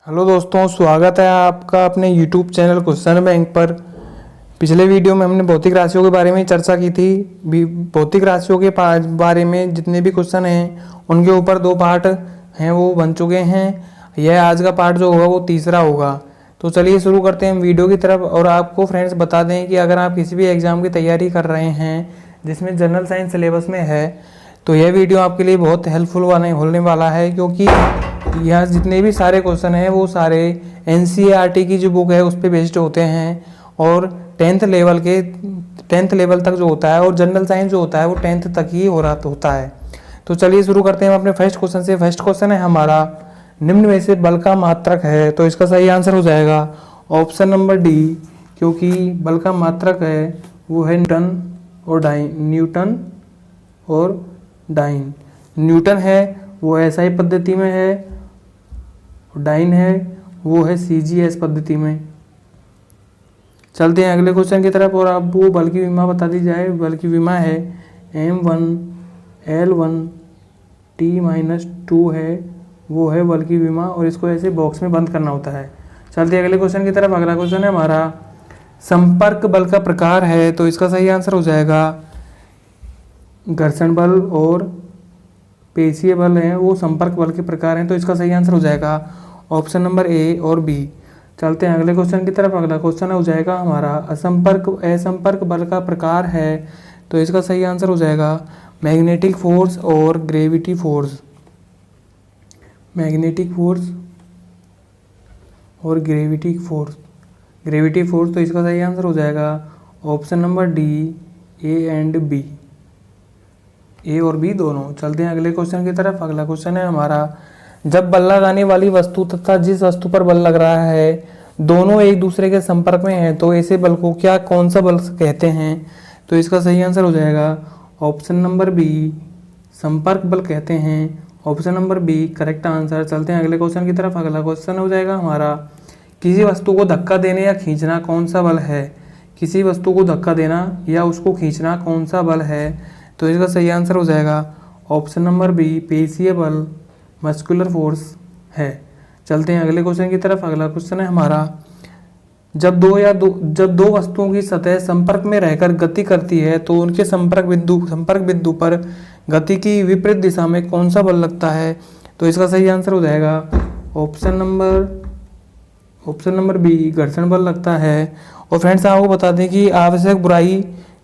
Hello दोस्तों, स्वागत है आपका अपने YouTube चैनल क्वेश्चन बैंक पर। पिछले वीडियो में हमने भौतिक राशियों के बारे में चर्चा की थी। भौतिक राशियों के बारे में जितने भी क्वेश्चन हैं उनके ऊपर 2 पार्ट हैं वो बन चुके हैं। यह आज का पार्ट जो होगा वो तीसरा होगा। तो चलिए शुरू करते हैं वीडियो की तरफ। और आपको फ्रेंड्स बता दें कि अगर आप किसी भी एग्ज़ाम की तैयारी कर रहे हैं जिसमें जनरल साइंस सिलेबस में है तो यह वीडियो आपके लिए बहुत हेल्पफुल होने वाला है, क्योंकि यहाँ जितने भी सारे क्वेश्चन हैं वो सारे NCERT की जो बुक है उस पर बेस्ड होते हैं। और 10th लेवल तक जो होता है, और जनरल साइंस जो होता है वो 10th तक ही होता है। तो चलिए शुरू करते हैं अपने फर्स्ट क्वेश्चन से। फर्स्ट क्वेश्चन है हमारा, निम्न में से बल का मात्रक है। तो इसका सही आंसर हो जाएगा ऑप्शन नंबर डी, क्योंकि बल का मात्रक है वो है न्यूटन और डाइन। न्यूटन है वो SI पद्धति में है, डाइन है वो है CGS पद्धति में। चलते हैं अगले क्वेश्चन की तरफ। और अब वो बल की विमा बता दी जाए। बल की विमा है M1L1T-2 है, वो है बल की विमा। और इसको ऐसे बॉक्स में बंद करना होता है। चलते हैं अगले क्वेश्चन की तरफ। अगला क्वेश्चन है हमारा, संपर्क बल का प्रकार है। तो इसका सही आंसर हो जाएगा घर्षण बल और पेशीय बल हैं वो संपर्क बल के प्रकार हैं। तो इसका सही आंसर हो जाएगा ऑप्शन नंबर ए और बी। चलते हैं अगले क्वेश्चन की तरफ। अगला क्वेश्चन हो जाएगा हमारा, असंपर्क बल का प्रकार है। तो इसका सही आंसर हो जाएगा मैग्नेटिक फोर्स और ग्रेविटी फोर्स। मैग्नेटिक फोर्स और ग्रेविटी फोर्स। तो इसका सही आंसर हो जाएगा option number D, A and B, A और बी दोनों। चलते हैं अगले क्वेश्चन की तरफ। अगला क्वेश्चन है हमारा, जब बल लगाने वाली वस्तु तथा जिस वस्तु पर बल लग रहा है दोनों एक दूसरे के संपर्क में हैं तो ऐसे बल को कौन सा बल कहते हैं। तो इसका सही आंसर हो जाएगा ऑप्शन नंबर बी, संपर्क बल कहते हैं। Option number B correct answer. चलते हैं अगले क्वेश्चन की तरफ। अगला क्वेश्चन हो जाएगा हमारा, किसी वस्तु को धक्का देने या खींचना कौन सा बल है। किसी वस्तु को धक्का देना या उसको खींचना कौन सा बल है। तो इसका सही आंसर हो जाएगा ऑप्शन नंबर बी, पेशीय बल, मस्कुलर फोर्स है। चलते हैं अगले क्वेश्चन की तरफ। अगला क्वेश्चन है हमारा, जब दो वस्तुओं की सतह संपर्क में रहकर गति करती है तो उनके संपर्क बिंदु पर गति की विपरीत दिशा में कौन सा बल लगता है। तो इसका सही आंसर हो जाएगा ऑप्शन नंबर बी, घर्षण बल लगता है। और फ्रेंड्स आपको बता दें कि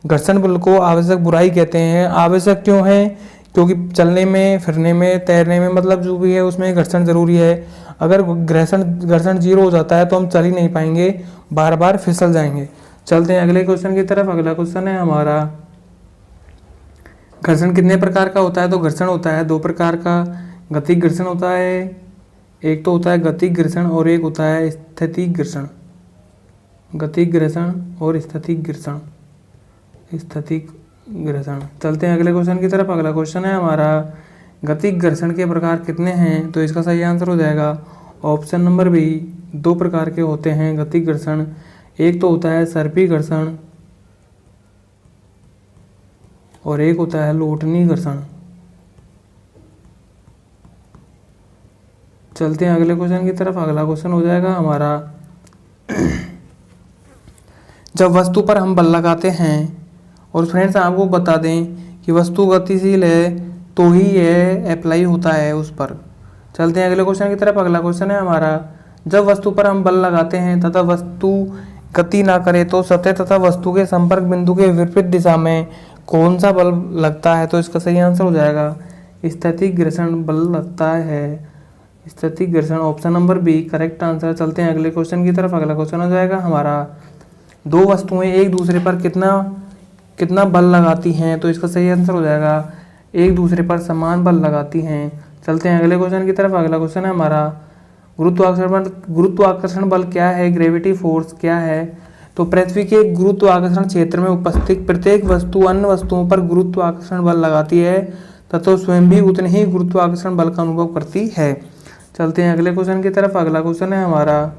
घर्षण बल को आवश्यक बुराई कहते हैं। आवश्यक क्यों है? क्योंकि चलने में, फिरने में, तैरने में, मतलब जो भी है उसमें घर्षण जरूरी है। अगर घर्षण 0 हो जाता है तो हम चल ही नहीं पाएंगे, बार बार फिसल जाएंगे। चलते हैं अगले क्वेश्चन की तरफ। अगला क्वेश्चन है हमारा, घर्षण कितने प्रकार का होता है। तो घर्षण होता है 2 प्रकार का। गतिक घर्षण होता है, एक तो होता है गतिक घर्षण और एक होता है स्थैतिक घर्षण। गतिक घर्षण और स्थैतिक घर्षण। चलते हैं अगले क्वेश्चन की तरफ। अगला क्वेश्चन है हमारा, गतिक घर्षण के प्रकार कितने हैं। तो इसका सही आंसर हो जाएगा ऑप्शन नंबर बी, 2 प्रकार के होते हैं गतिक घर्षण। एक तो होता है सर्पी घर्षण और एक होता है लोटनी घर्षण। चलते हैं अगले क्वेश्चन की तरफ। अगला क्वेश्चन हो जाएगा हमारा, जब वस्तु पर हम बल लगाते हैं, और फ्रेंड्स आपको बता दें कि वस्तु गतिशील है तो ही यह अप्लाई होता है उस पर। चलते हैं अगले क्वेश्चन की तरफ। अगला क्वेश्चन है हमारा, जब वस्तु पर हम बल लगाते हैं तथा वस्तु गति ना करे तो सतह तथा वस्तु के संपर्क बिंदु के विपरीत दिशा में कौन सा बल लगता है। तो इसका सही आंसर हो जाएगा स्थैतिक घर्षण बल लगता है। स्थैतिक घर्षण, option number B correct answer. चलते हैं अगले क्वेश्चन की तरफ। अगला क्वेश्चन हो जाएगा हमारा, 2 वस्तुएं एक दूसरे पर कितना बल लगाती हैं। तो इसका सही आंसर हो जाएगा एक दूसरे पर समान बल लगाती हैं। चलते हैं अगले क्वेश्चन की तरफ। अगला क्वेश्चन है हमारा, गुरुत्वाकर्षण बल क्या है, ग्रेविटी फोर्स क्या है। तो पृथ्वी के गुरुत्वाकर्षण क्षेत्र में उपस्थित प्रत्येक वस्तु अन्य वस्तुओं पर गुरुत्वाकर्षण बल लगाती है तथा स्वयं भी उतने ही गुरुत्वाकर्षण बल का अनुभव करती है। चलते हैं अगले क्वेश्चन की तरफ। अगला क्वेश्चन है हमारा,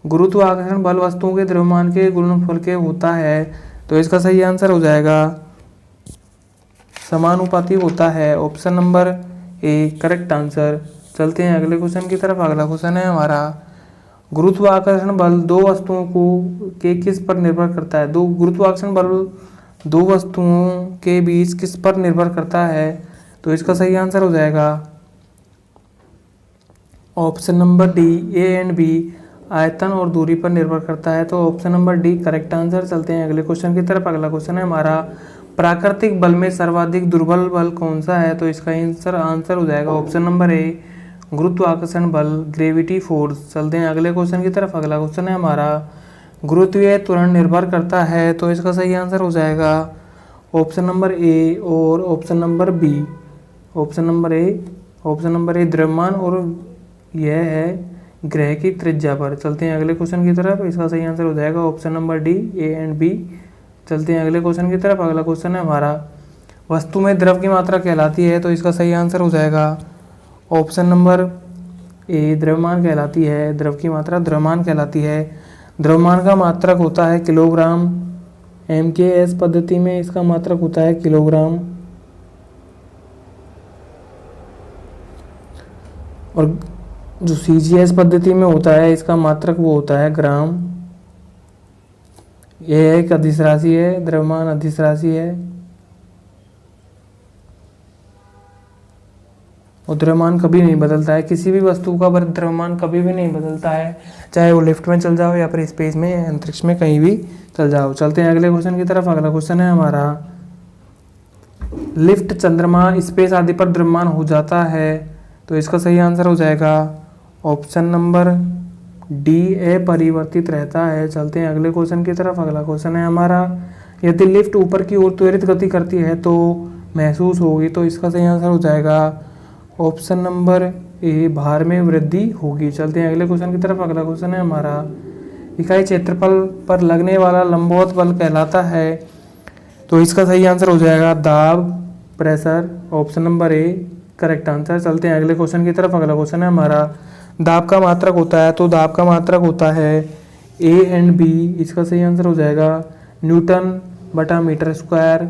गुरुत्वाकर्षण बल वस्तुओं के द्रव्यमान के गुणनफल के होता है। तो इसका सही आंसर हो जाएगा समानुपाती होता है। Option number A correct answer. चलते हैं अगले क्वेश्चन की तरफ। अगला क्वेश्चन है हमारा, गुरुत्वाकर्षण बल दो वस्तुओं को के किस पर निर्भर करता है? गुरुत्वाकर्षण बल दो वस्तुओं के बीच किस पर निर्भर करता है? तो इसका सही आंसर हो जाएगा option number D, A and B, आयतन और दूरी पर निर्भर करता है। तो option number D correct answer. चलते हैं अगले क्वेश्चन की तरफ। अगला क्वेश्चन है हमारा, प्राकृतिक बल में सर्वाधिक दुर्बल बल कौन सा है? तो इसका आंसर हो जाएगा ऑप्शन नंबर ए, गुरुत्वाकर्षण बल, ग्रेविटी फोर्स। चलते हैं अगले क्वेश्चन की तरफ। अगला क्वेश्चन है हमारा, गुरुत्वीय त्वरण निर्भर करता है? तो इसका सही आंसर हो जाएगा ऑप्शन नंबर ए और option number B. Option number A द्रव्यमान और यह है ग्रह की त्रिज्या पर। चलते हैं अगले क्वेश्चन की तरफ। इसका सही आंसर हो जाएगा option number D, A and B. चलते हैं अगले क्वेश्चन की तरफ। अगला क्वेश्चन है हमारा, वस्तु में द्रव की मात्रा कहलाती है? तो इसका सही आंसर हो जाएगा ऑप्शन नंबर ए, द्रव्यमान कहलाती है। द्रव की मात्रा द्रव्यमान कहलाती है। द्रव्यमान का मात्रक होता है किलोग्राम। MKS पद्धति में इसका मात्रक होता है किलोग्राम, और जो CGS पद्धति में होता है इसका मात्रक वो होता है ग्राम। यह एक अदिश राशि है, द्रव्यमान अदिश राशि है, और द्रव्यमान कभी नहीं बदलता है। किसी भी वस्तु का द्रव्यमान कभी भी नहीं बदलता है, चाहे वो लिफ्ट में चल जाओ या फिर स्पेस में, अंतरिक्ष में, कहीं भी चल जाओ। चलते हैं अगले क्वेश्चन की तरफ। अगला क्वेश्चन है हमारा, लिफ्ट, चंद्रमा, स्पेस आदि पर द्रव्यमान हो जाता है? तो इसका सही आंसर हो जाएगा ऑप्शन नंबर डी, अपरिवर्तित रहता है। चलते हैं अगले क्वेश्चन की तरफ। अगला क्वेश्चन है हमारा, यदि लिफ्ट ऊपर की ओर त्वरित गति करती है तो महसूस होगी? तो इसका सही आंसर हो जाएगा ऑप्शन नंबर ए, भार में वृद्धि होगी। चलते हैं अगले क्वेश्चन की तरफ। अगला क्वेश्चन है हमारा, इकाई क्षेत्रफल पर लगने वाला लंबवत बल कहलाता है? तो इसका सही आंसर हो जाएगा दाब, pressure. Option number A correct answer. चलते हैं अगले क्वेश्चन की तरफ। अगला क्वेश्चन है हमारा, दाब का मात्रक होता है? तो दाब का मात्रक होता है ए एंड बी। इसका सही आंसर हो जाएगा न्यूटन बटा मीटर स्क्वायर,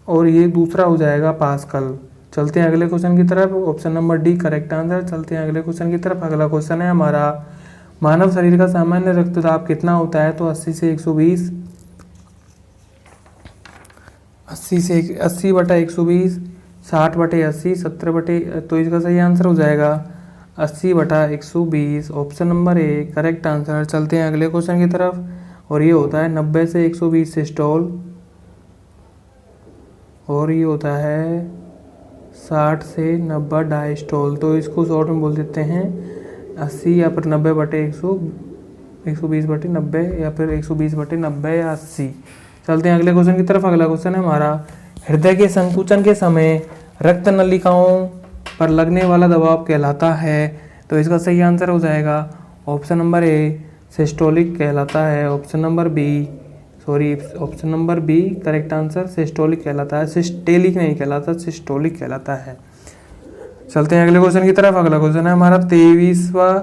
और ये दूसरा हो जाएगा पास्कल। चलते हैं अगले क्वेश्चन की तरफ। Option number D correct answer. चलते हैं अगले क्वेश्चन की तरफ। अगला क्वेश्चन है हमारा, मानव शरीर का सामान्य रक्तदाब कितना होता है? तो 80 से 120, 80 बटा 120, 60 बटे 80, 70 बटे, तो इसका सही आंसर हो जाएगा 80 बटा 120। Option number A correct answer. चलते हैं अगले क्वेश्चन की तरफ, और ये होता है 90 से 120 सिस्टोल, और ये होता है 60 से 90 डायस्टोल। तो इसको शॉर्ट में बोल देते हैं 80 या फिर 90 बटे 120 बटे 90, या फिर 120 बटे 90 या 80। चलते हैं अगले क्वेश्चन की तरफ। अगला क्वेश्चन है हमारा, हृदय के संकुचन के समय रक्त नलिकाओं पर लगने वाला दबाव कहलाता है? तो इसका सही आंसर हो जाएगा ऑप्शन नंबर ए, सिस्टोलिक कहलाता है। Option number B correct answer, systolic कहलाता है। सिस्टेलिक नहीं कहलाता, सिस्टोलिक कहलाता है। चलते हैं अगले क्वेश्चन की तरफ। अगला क्वेश्चन है हमारा 23वां,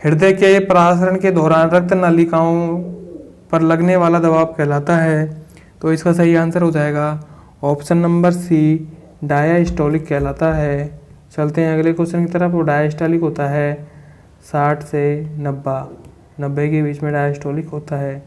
हृदय के प्रसारण के दौरान रक्त नलिकाओं पर लगने वाला दबाव कहलाता है? तो इसका सही आंसर हो जाएगा ऑप्शन नंबर सी, डायास्टोलिक कहलाता है। चलते हैं अगले क्वेश्चन की तरफ। वो डायस्टोलिक होता है 60 से 90 के बीच में डायस्टोलिक होता है।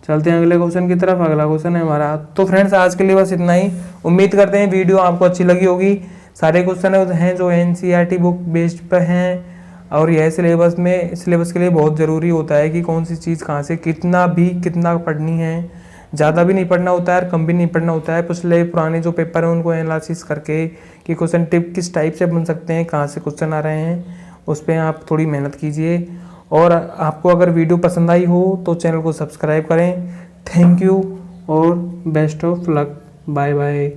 चलते हैं अगले क्वेश्चन की तरफ। अगला क्वेश्चन है हमारा, तो फ्रेंड्स आज के लिए बस इतना ही। उम्मीद करते हैं वीडियो आपको अच्छी लगी होगी। सारे क्वेश्चन हैं जो NCERT बुक बेस्ड पर हैं, और यह सिलेबस के लिए बहुत ज़रूरी होता है कि कौन सी चीज़ कहाँ से कितना पढ़नी है। ज़्यादा भी नहीं पढ़ना होता है और कम भी नहीं पढ़ना होता है। पिछले पुराने जो पेपर हैं उनको एनालिसिस करके कि क्वेश्चन टिप किस टाइप से बन सकते हैं, कहाँ से क्वेश्चन आ रहे हैं, उस पर आप थोड़ी मेहनत कीजिए। और आपको अगर वीडियो पसंद आई हो तो चैनल को सब्सक्राइब करें। थैंक यू और best of luck. Bye bye.